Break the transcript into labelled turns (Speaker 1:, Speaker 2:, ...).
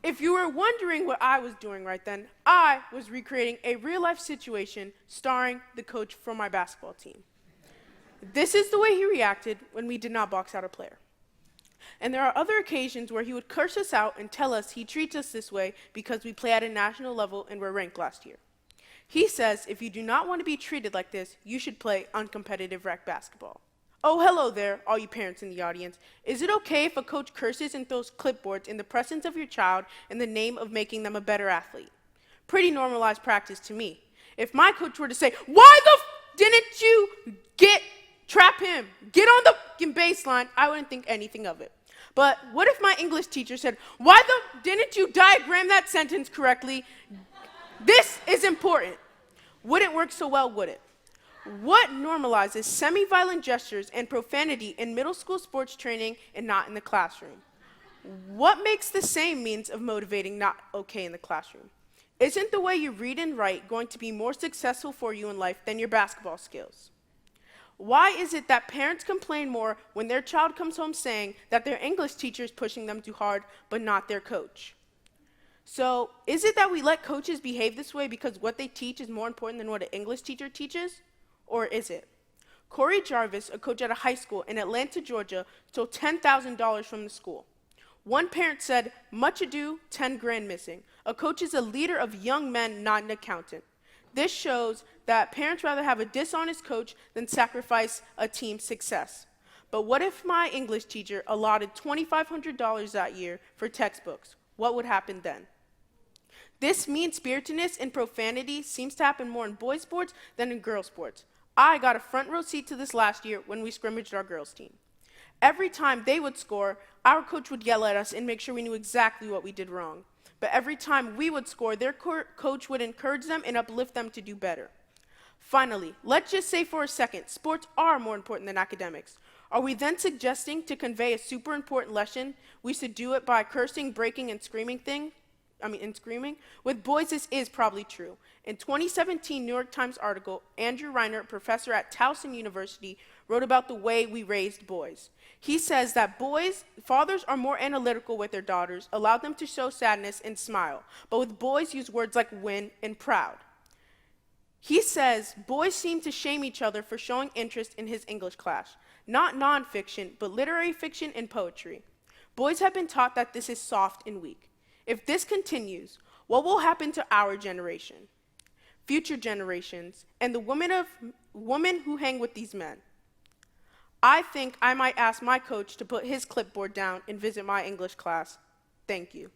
Speaker 1: If you were wondering what I was doing right then, I was recreating a real-life situation starring the coach for my basketball team. This is the way he reacted when we did not box out a player. And there are other occasions where he would curse us out and tell us he treats us this way because we play at a national level and were ranked last year. He says if you do not want to be treated like this, you should play uncompetitive rec basketball. Oh, hello there, all you parents in the audience. Is it okay if a coach curses and throws clipboards in the presence of your child in the name of making them a better athlete? Pretty normalized practice to me. If my coach were to say, why didn't you trap him, get on the baseline, I wouldn't think anything of it. But what if my English teacher said, didn't you diagram that sentence correctly? This is important. Wouldn't work so well, would it? What normalizes semi-violent gestures and profanity in middle school sports training and not in the classroom? What makes the same means of motivating not okay in the classroom? Isn't the way you read and write going to be more successful for you in life than your basketball skills? Why is it that parents complain more when their child comes home saying that their English teacher is pushing them too hard, but not their coach? So, is it that we let coaches behave this way because what they teach is more important than what an English teacher teaches? Or is it? Corey Jarvis, a coach at a high school in Atlanta, Georgia, stole $10,000 from the school. One parent said, much ado, 10 grand missing. A coach is a leader of young men, not an accountant. This shows that parents rather have a dishonest coach than sacrifice a team's success. But what if my English teacher allotted $2,500 that year for textbooks? What would happen then? This mean-spiritedness and profanity seems to happen more in boys' sports than in girls' sports. I got a front row seat to this last year when we scrimmaged our girls' team. Every time they would score, our coach would yell at us and make sure we knew exactly what we did wrong. But every time we would score, their coach would encourage them and uplift them to do better. Finally, let's just say for a second, sports are more important than academics. Are we then suggesting to convey a super important lesson, we should do it by cursing, breaking, and screaming? With boys, this is probably true. In 2017 New York Times article, Andrew Reiner, a professor at Towson University, wrote about the way we raised boys. He says that fathers are more analytical with their daughters, allow them to show sadness and smile, but with boys use words like win and proud. He says boys seem to shame each other for showing interest in his English class, not nonfiction, but literary fiction and poetry. Boys have been taught that this is soft and weak. If this continues, what will happen to our generation, future generations, and the women who hang with these men? I think I might ask my coach to put his clipboard down and visit my English class. Thank you.